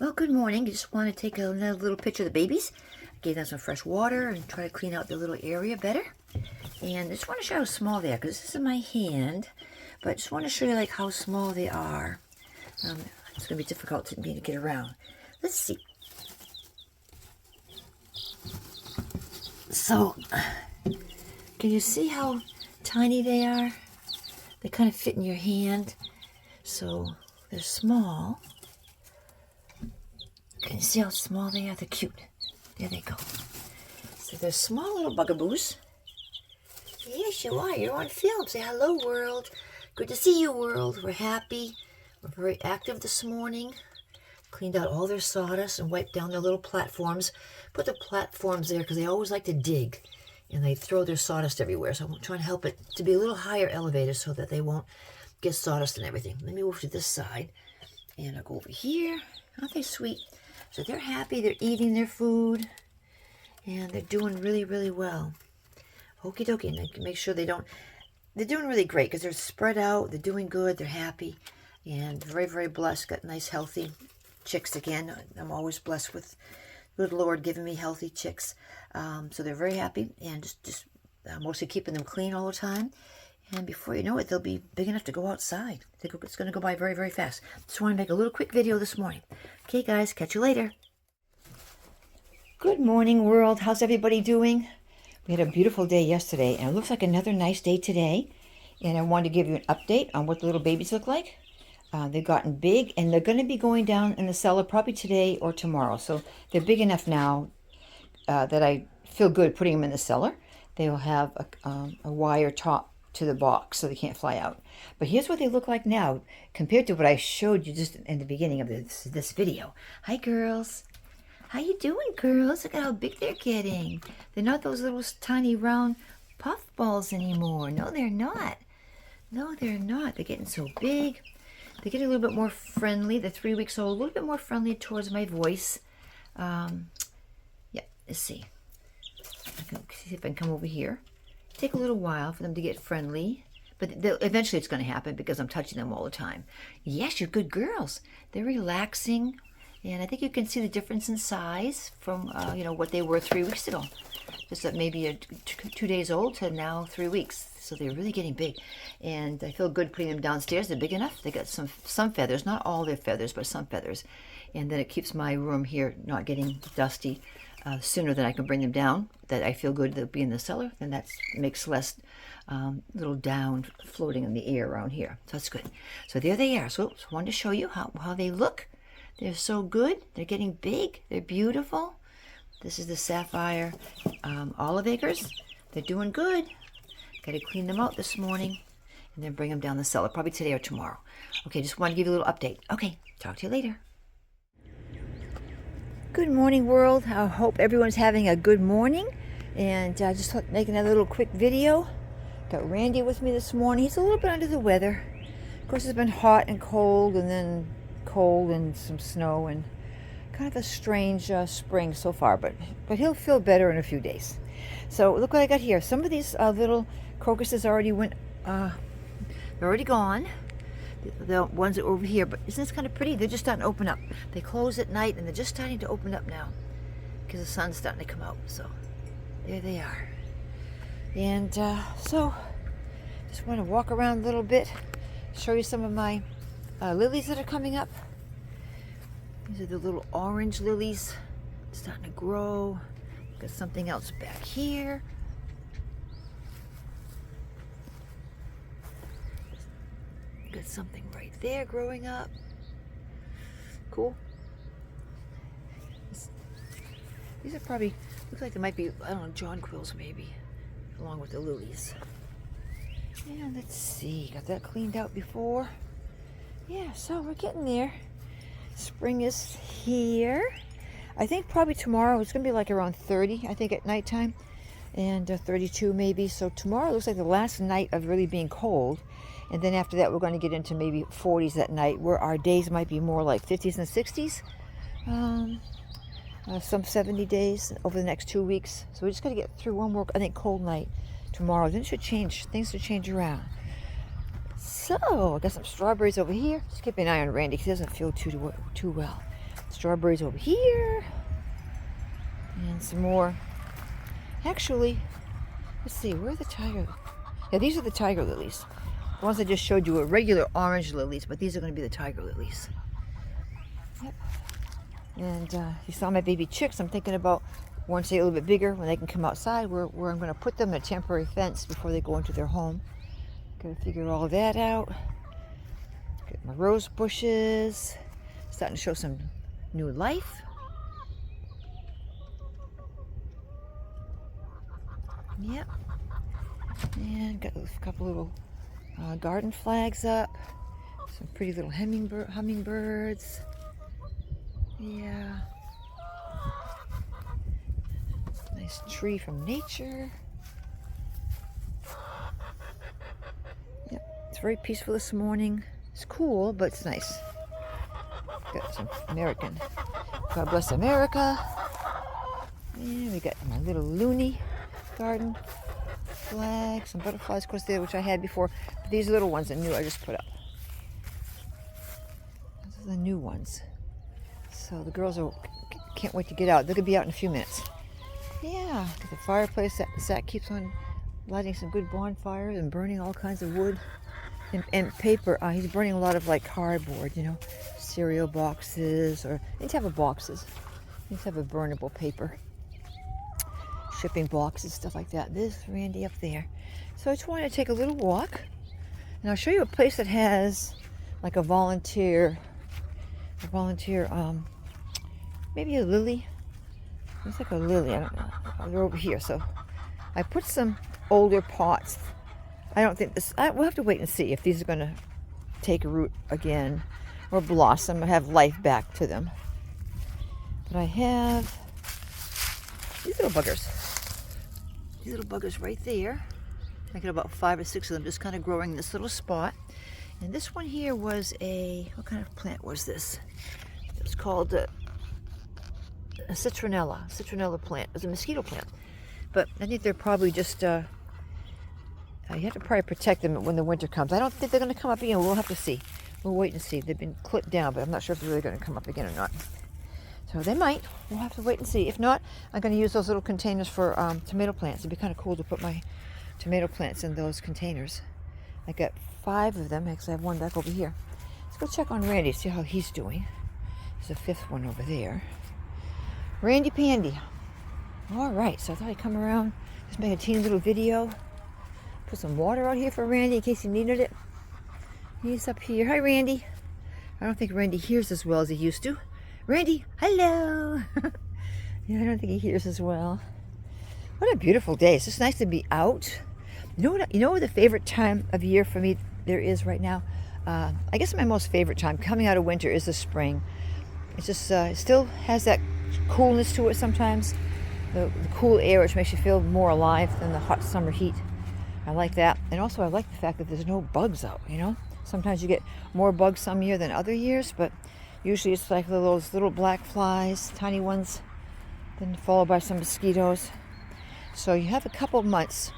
Well, good morning. I just want to take another little picture of the babies. I gave them some fresh water and try to clean out the little area better. And I just want to show how small they are because this is in my hand. But I just want to show you like how small they are. It's going to be difficult for me to get around. Let's see. So, can you see how tiny they are? They kind of fit in your hand. So, they're small. Can you see how small they are? They're cute. There they go. So they're small little bugaboos. Yes, you are. You're on film. Say hello, world. Good to see you, world. We're happy. We're very active this morning. Cleaned out all their sawdust and wiped down their little platforms. Put the platforms there because they always like to dig. And they throw their sawdust everywhere. So I'm trying to help it to be a little higher elevated so that they won't get sawdust and everything. Let me move to this side. And I'll go over here. Aren't they sweet? So they're happy, they're eating their food, and they're doing really, really well. Okie dokie, and make sure they're doing really great because they're spread out, they're doing good, they're happy, and very, very blessed. Got nice, healthy chicks again. I'm always blessed with good Lord giving me healthy chicks. So they're very happy, and just mostly keeping them clean all the time. And before you know it, they'll be big enough to go outside. It's going to go by very, very fast. Just want to make a little quick video this morning. Okay, guys, catch you later. Good morning, world. How's everybody doing? We had a beautiful day yesterday, and it looks like another nice day today. And I wanted to give you an update on what the little babies look like. They've gotten big, and they're going to be going down in the cellar probably today or tomorrow. So they're big enough now that I feel good putting them in the cellar. They will have a wire top to the box so they can't fly out. But here's what they look like now compared to what I showed you just in the beginning of this video. Hi, girls. How you doing, girls? Look at how big they're getting. They're not those little tiny round puff balls anymore. No, they're not. No, they're not. They're getting so big. They're getting a little bit more friendly. They're 3 weeks old, a little bit more friendly towards my voice. Yeah, let's see. I can see if I can come over here. Take a little while for them to get friendly, but eventually it's going to happen because I'm touching them all the time. Yes, you're good girls. They're relaxing, and I think you can see the difference in size from what they were 3 weeks ago. Just that maybe 2 days old to now 3 weeks. So they're really getting big, and I feel good putting them downstairs. They're big enough. They got some feathers, not all their feathers, but some feathers, and then it keeps my room here not getting dusty. Sooner than I can bring them down, that I feel good they'll be in the cellar, then that makes less little down floating in the air around here. So that's good. So there they are. So I wanted to show you how they look. They're so good. They're getting big. They're beautiful. This is the sapphire olive acres. They're doing good. Got to clean them out this morning and then bring them down the cellar, probably today or tomorrow. Okay, just want to give you a little update. Okay, talk to you later. Good morning, world. I hope everyone's having a good morning. And I just thought make another little quick video. Got Randy with me this morning. He's a little bit under the weather. Of course, it's been hot and cold, and then cold and some snow, and kind of a strange spring so far. But he'll feel better in a few days. So look what I got here. Some of these little crocuses already they're already gone. The ones that are over here, but isn't this kind of pretty? They're just starting to open up. They close at night, and they're just starting to open up now because the sun's starting to come out. So there they are. And so just want to walk around a little bit, show you some of my lilies that are coming up. These are the little orange lilies starting to grow. Got something else back here. Got something right there growing up. Cool. These are probably, looks like they might be, I don't know, jonquils maybe, along with the lilies. And let's see, got that cleaned out before. Yeah, so we're getting there. Spring is here. I think probably tomorrow it's going to be like around 30, I think, at nighttime. And 32 maybe. So tomorrow looks like the last night of really being cold. And then after that, we're going to get into maybe 40s at night, where our days might be more like 50s and 60s. Some 70 days over the next 2 weeks. So we just got to get through one more, I think, cold night tomorrow. Then it should change. Things should change around. So I got some strawberries over here. Just keep an eye on Randy because he doesn't feel too well. Strawberries over here. And some more. Actually, let's see, where are the tiger? Yeah, these are the tiger lilies. The ones I just showed you are regular orange lilies, but these are going to be the tiger lilies. Yep. And you saw my baby chicks. I'm thinking about once they get a little bit bigger, when they can come outside, where I'm going to put them in a temporary fence before they go into their home. Got to figure all that out. Get my rose bushes. Starting to show some new life. Yep. And got a couple little garden flags up. Some pretty little hummingbirds. Yeah. Nice tree from nature. Yep. It's very peaceful this morning. It's cool, but it's nice. Got some American. God bless America. And we got my little loony garden flag, some butterflies, of course, there, which I had before. But these little ones are new. I just put up. Those are the new ones. So the girls can't wait to get out. They're gonna be out in a few minutes. Yeah, got the fireplace. Zach keeps on lighting some good bonfires and burning all kinds of wood and paper. He's burning a lot of like cardboard, you know, cereal boxes or any type of boxes. Any type of burnable paper. Shipping boxes, stuff like that. There's Randy up there. So I just wanted to take a little walk, and I'll show you a place that has like a volunteer, maybe a lily. Looks like a lily. I don't know. They're over here. So I put some older pots. I don't think this. We'll have to wait and see if these are going to take root again or blossom or have life back to them. But I have these little buggers. These little buggers right there. I got about 5 or 6 of them just kind of growing in this little spot. And this one here was what kind of plant was this? It was called a citronella plant. It was a mosquito plant. But I think they're probably just, you have to probably protect them when the winter comes. I don't think they're going to come up again. We'll have to see. We'll wait and see. They've been clipped down, but I'm not sure if they're really going to come up again or not. So they might. We'll have to wait and see. If not, I'm going to use those little containers for tomato plants. It'd be kind of cool to put my tomato plants in those containers. I got 5 of them. Actually, I have one back over here. Let's go check on Randy, see how he's doing. There's a 5th one over there. Randy Pandy. All right, so I thought I'd come around, just make a teeny little video. Put some water out here for Randy in case he needed it. He's up here. Hi, Randy. I don't think Randy hears as well as he used to. Randy, hello. Yeah, I don't think he hears as well. What a beautiful day. It's just nice to be out. You know what the favorite time of year for me there is right now? I guess my most favorite time coming out of winter is the spring. It's just, it still has that coolness to it sometimes. The cool air, which makes you feel more alive than the hot summer heat. I like that. And also I like the fact that there's no bugs out, you know? Sometimes you get more bugs some year than other years, but usually it's like those little black flies, tiny ones, then followed by some mosquitoes. So you have a couple of months.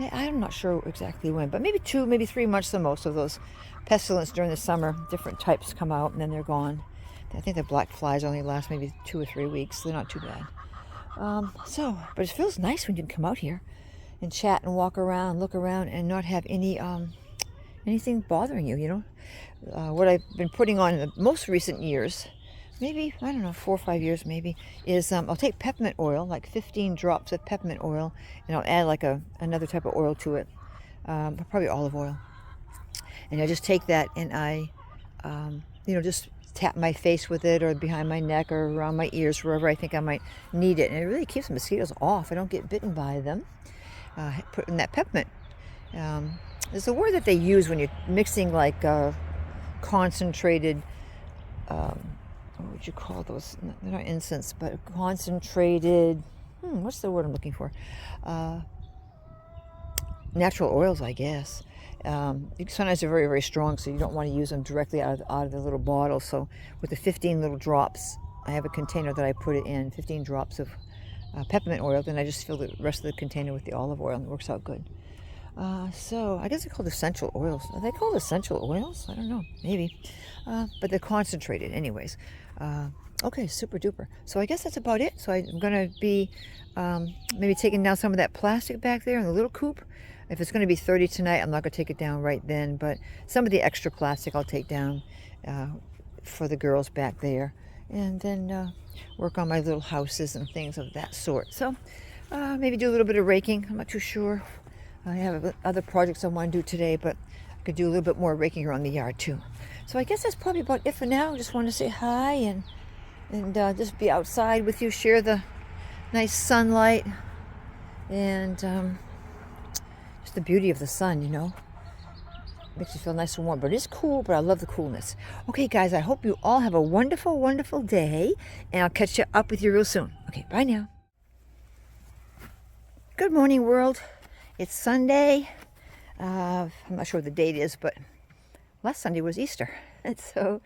I'm not sure exactly when, but maybe 2, maybe 3 months the most of those pestilence during the summer. Different types come out and then they're gone. I think the black flies only last maybe 2 or 3 weeks. They're not too bad. But it feels nice when you can come out here and chat and walk around, look around, and not have anything bothering you, you know. What I've been putting on in the most recent years, maybe, I don't know, 4 or 5 years maybe, is I'll take peppermint oil, like 15 drops of peppermint oil, and I'll add like another type of oil to it, probably olive oil. And I just take that and I, just tap my face with it or behind my neck or around my ears, wherever I think I might need it. And it really keeps the mosquitoes off. I don't get bitten by them. Put in that peppermint. There's a word that they use when you're mixing like concentrated, what would you call those? They're not incense, but concentrated, what's the word I'm looking for? Natural oils, I guess. Sometimes they're very, very strong, so you don't want to use them directly out of the little bottle. So with the 15 little drops, I have a container that I put it in, 15 drops of peppermint oil, then I just fill the rest of the container with the olive oil, and it works out good. So I guess they're called essential oils. Are they called essential oils? I don't know, maybe. But they're concentrated anyways. Okay, super duper. So I guess that's about it. So I'm going to be maybe taking down some of that plastic back there in the little coop. If it's going to be 30 tonight, I'm not going to take it down right then, but some of the extra plastic I'll take down for the girls back there, and then work on my little houses and things of that sort. So maybe do a little bit of raking. I'm not too sure. I have other projects I want to do today, but I could do a little bit more raking around the yard too. So I guess that's probably about it for now. Just wanted to say hi and just be outside with you, share the nice sunlight and just the beauty of the sun, you know. Makes you feel nice and warm, but it's cool, but I love the coolness. Okay, guys, I hope you all have a wonderful, wonderful day, and I'll catch you up with you real soon. Okay, bye now. Good morning, world. It's Sunday. I'm not sure what the date is, but last Sunday was Easter. And so,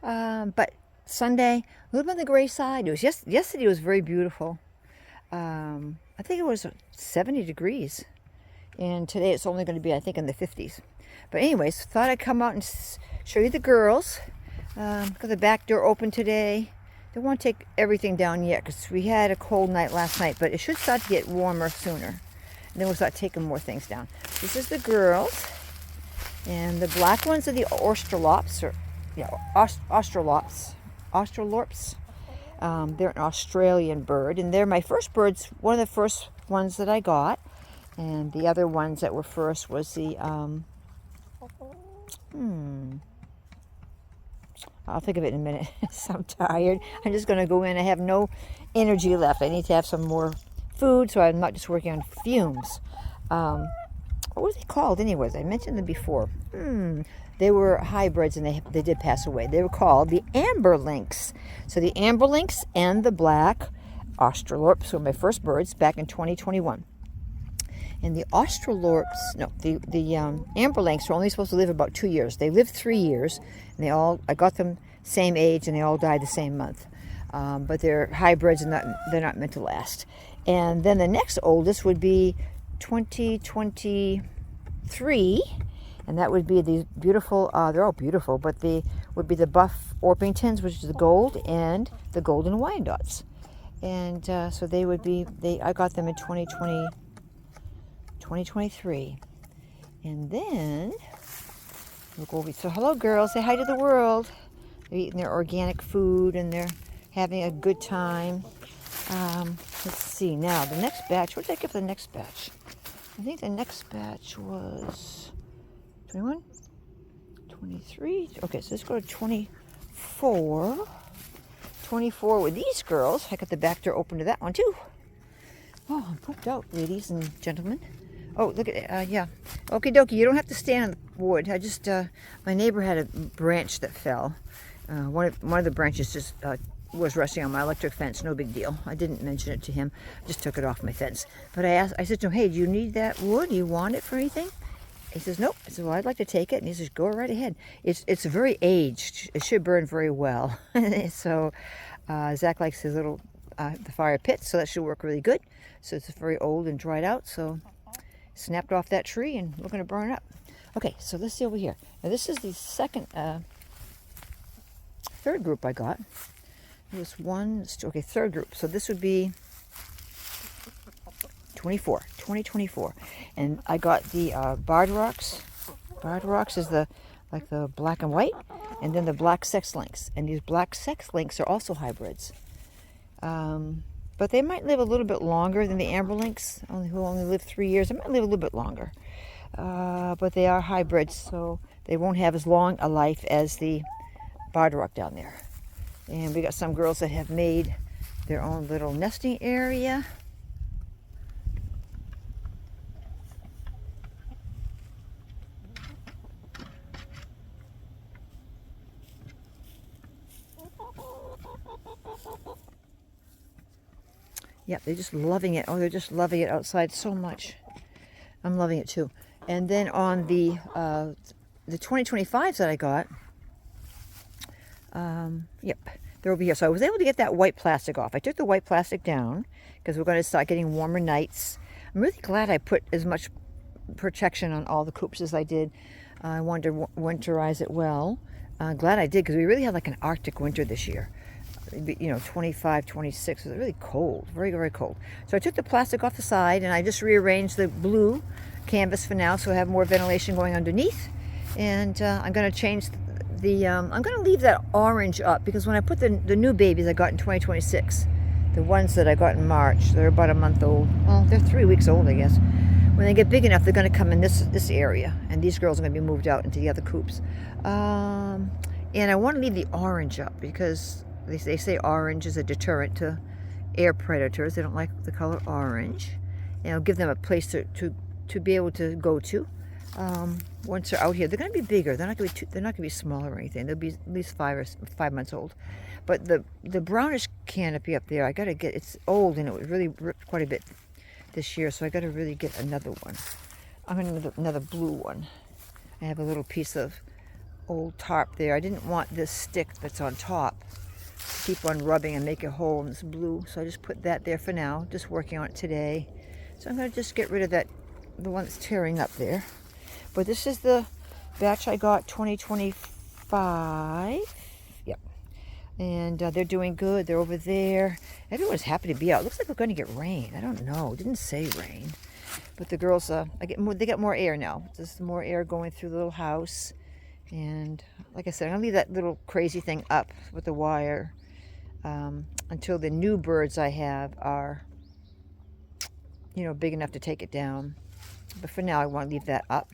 but Sunday, a little bit on the gray side. It was yesterday was very beautiful. I think it was 70 degrees. And today it's only going to be, I think, in the 50s. But anyways, thought I'd come out and show you the girls. Got the back door open today. Don't want to take everything down yet because we had a cold night last night, but it should start to get warmer sooner. And then we'll start taking more things down. This is the girls. And the black ones are the Australops, or Australorps. They're an Australian bird, and they're my first birds, one of the first ones that I got. And the other ones that were first was the, I'll think of it in a minute. I'm tired. I'm just going to go in. I have no energy left. I need to have some more food, so I'm not just working on fumes. What were they called anyways? I mentioned them before. They were hybrids, and they did pass away. They were called the amber lynx. So the amber lynx and the black Australorps were my first birds back in 2021. And the Australorps, no, the amber lynx were only supposed to live about 2 years. They lived 3 years, and I got them same age, and they all died the same month. But they're hybrids, and they're not meant to last. And then the next oldest would be 2023, and that would be these beautiful, they're all beautiful, but they would be the buff Orpingtons, which is the gold, and the golden Wyandottes. And so they would be, I got them in 2023. And then we'll go over. So hello, girls. Say hi to the world. They're eating their organic food, and they're having a good time. Let's see. Now, the next batch. What did I get for the next batch? I think the next batch was 21, 23. Okay, so let's go to 24. 24 with these girls. I got the back door open to that one, too. Oh, I'm pooped out, ladies and gentlemen. Oh, look at it. Yeah. Okie dokie. You don't have to stand on the wood. I just, my neighbor had a branch that fell. One of the branches just was resting on my electric fence. No big deal. I didn't mention it to him. I just took it off my fence. But I said to him, hey, do you need that wood? Do you want it for anything? He says, nope. I said, well, I'd like to take it. And he says, go right ahead. It's very aged. It should burn very well. So Zach likes his little the fire pit, so that should work really good. So it's very old and dried out. So snapped off that tree, and we're going to burn it up. Okay, so let's see over here. Now this is the third group I got. There was one, okay, third group. So this would be 2024. And I got the Bardox. Bardox is like the black and white, and then the black sex lynx. And these black sex lynx are also hybrids. But they might live a little bit longer than the amber lynx, who only live 3 years. They might live a little bit longer. But they are hybrids, so they won't have as long a life as the Bardock down there. And we got some girls that have made their own little nesting area. Yep, they're just loving it. Oh, they're just loving it outside so much. I'm loving it too. And then on the 2025s that I got, yep, they're over here. So I was able to get that white plastic off. I took the white plastic down because we're going to start getting warmer nights. I'm really glad I put as much protection on all the coops as I did. I wanted to winterize it well. Glad I did, because we really had like an Arctic winter this year. you know, 25, 26. It was really cold, very, very cold. So I took the plastic off the side and I just rearranged the blue canvas for now so I have more ventilation going underneath. And I'm going to change I'm going to leave that orange up because when I put the new babies I got in 2026, the ones that I got in March, they're about a month old. Well, they're 3 weeks old, I guess. When they get big enough, they're going to come in this area, and these girls are going to be moved out into the other coops. And I want to leave the orange up because they say orange is a deterrent to air predators. They don't like the color orange. And it'll give them a place to be able to go to. Once they're out here, they're going to be bigger. They're not going to be smaller or anything. They'll be at least 5 months old. But the brownish canopy up there, I got to get. It's old and it was really ripped quite a bit this year, so I got to really get another one. I'm going to get another blue one. I have a little piece of old tarp there. I didn't want this stick that's on top to keep on rubbing and make a hole in this blue, so I just put that there for now. Just working on it today. So I'm going to just get rid of that, the one that's tearing up there. But this is the batch I got 2025. Yep. And they're doing good. They're over there. Everyone's happy to be out. It looks like we're going to get rain. I don't know. It didn't say rain. But the girls, they get more air now. There's more air going through the little house. And like I said, I'm going to leave that little crazy thing up with the wire until the new birds I have are, you know, big enough to take it down. But for now, I want to leave that up.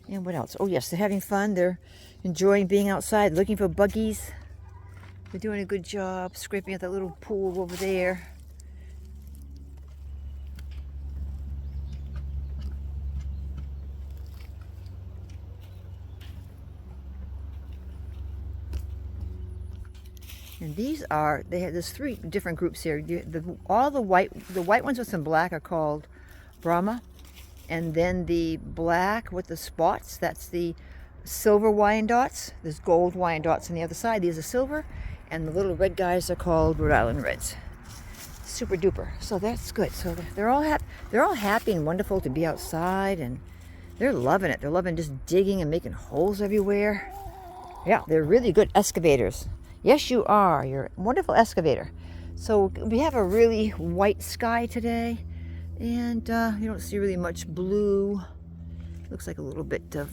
And what else? Oh, yes, they're having fun. They're enjoying being outside, looking for buggies. They're doing a good job scraping at that little pool over there. And there's 3 different groups here. All the white ones with some black are called Brahma. And then the black with the spots, that's the silver Wyandottes. There's gold Wyandottes on the other side. These are silver. And the little red guys are called Rhode Island Reds. Super duper. So that's good. So they're all happy and wonderful to be outside, and they're loving it. They're loving just digging and making holes everywhere. Yeah, they're really good excavators. Yes, you are. You're a wonderful excavator. So we have a really white sky today, and you don't see really much blue. Looks like a little bit of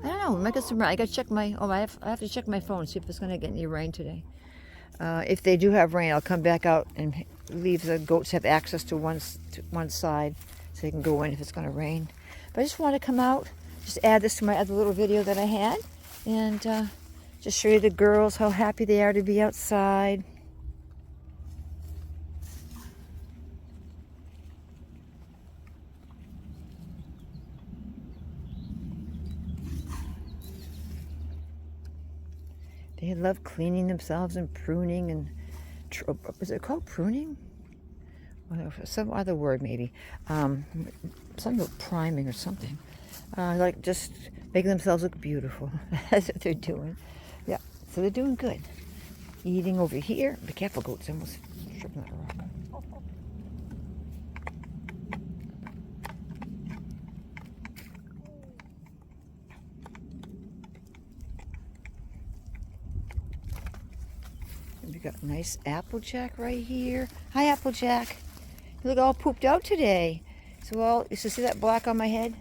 I don't know. We might get some rain. I got to check my. I have to check my phone, see if it's going to get any rain today. If they do have rain, I'll come back out and leave the goats have access to one side, so they can go in if it's going to rain. But I just want to come out, just add this to my other little video that I had, and just show you the girls how happy they are to be outside. They love cleaning themselves and pruning and, is it called pruning? Some other word maybe. Something about priming or something. Like just making themselves look beautiful. That's what they're doing. Yeah, so they're doing good. Eating over here. Be careful, goats. I almost tripped on that rock. We got nice Applejack right here. Hi, Applejack. You look all pooped out today. So, you see that black on my head?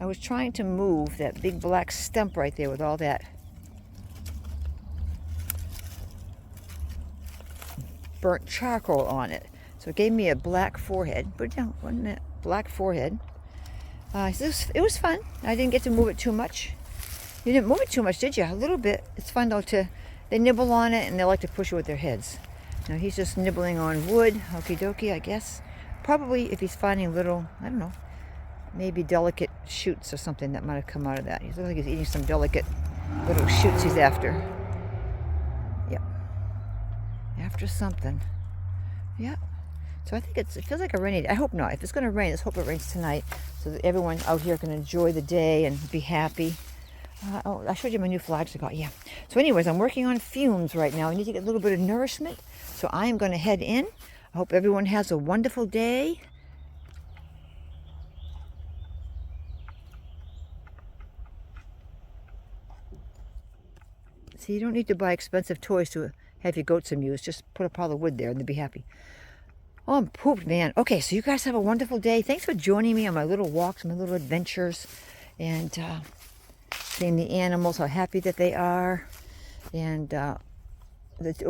I was trying to move that big black stump right there with all that burnt charcoal on it. So it gave me a black forehead. But no, wasn't it? Black forehead. It was fun. I didn't get to move it too much. You didn't move it too much, did you? A little bit. It's fun though they nibble on it and they like to push it with their heads. Now he's just nibbling on wood. Okie dokie, I guess. Probably if he's finding little, I don't know, maybe delicate shoots or something that might have come out of that. He looks like he's eating some delicate little shoots he's after. Yep. After something. Yep. So I think it feels like a rainy day. I hope not. If it's going to rain, let's hope it rains tonight so that everyone out here can enjoy the day and be happy. I showed you my new flags I got. Yeah. So anyways, I'm working on fumes right now. I need to get a little bit of nourishment. So I am going to head in. I hope everyone has a wonderful day. See, you don't need to buy expensive toys to have your goats amuse. Just put a pile of wood there and they'll be happy. Oh, I'm pooped, man. Okay, so you guys have a wonderful day. Thanks for joining me on my little walks, my little adventures, and seeing the animals, how happy that they are. And oh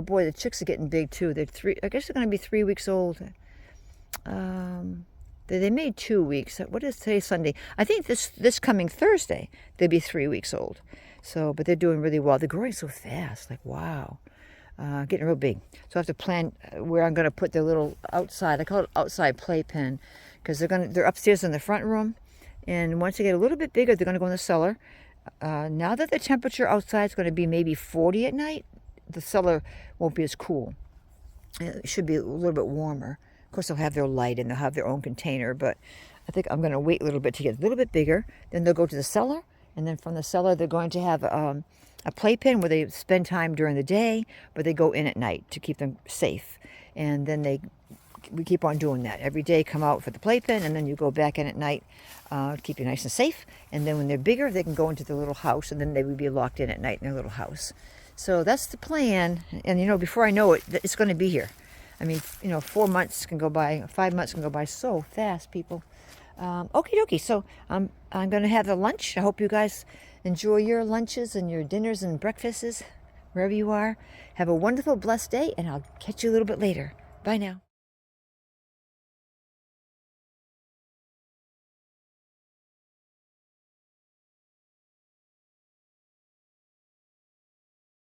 boy, the chicks are getting big too. I guess they're going to be 3 weeks old. They made 2 weeks. What is today? Sunday. I think this coming Thursday they'll be 3 weeks old. So, but they're doing really well. They're growing so fast. Like wow. Getting real big. So I have to plan where I'm going to put their little outside. I call it outside playpen because they're upstairs in the front room, and once they get a little bit bigger, they're going to go in the cellar. Now that the temperature outside is going to be maybe 40 at night, the cellar won't be as cool. It should be a little bit warmer. Of course, they'll have their light and they'll have their own container, but I think I'm going to wait a little bit to get a little bit bigger. Then they'll go to the cellar, and then from the cellar they're going to have a playpen where they spend time during the day, but they go in at night to keep them safe. And then we keep on doing that. Every day come out for the playpen, and then you go back in at night to keep you nice and safe. And then when they're bigger, they can go into the little house, and then they would be locked in at night in their little house. So that's the plan. And, before I know it, it's going to be here. I mean, 4 months can go by, 5 months can go by so fast, people. Okie dokie. So I'm going to have the lunch. I hope you guys enjoy your lunches and your dinners and breakfasts, wherever you are. Have a wonderful, blessed day, and I'll catch you a little bit later. Bye now.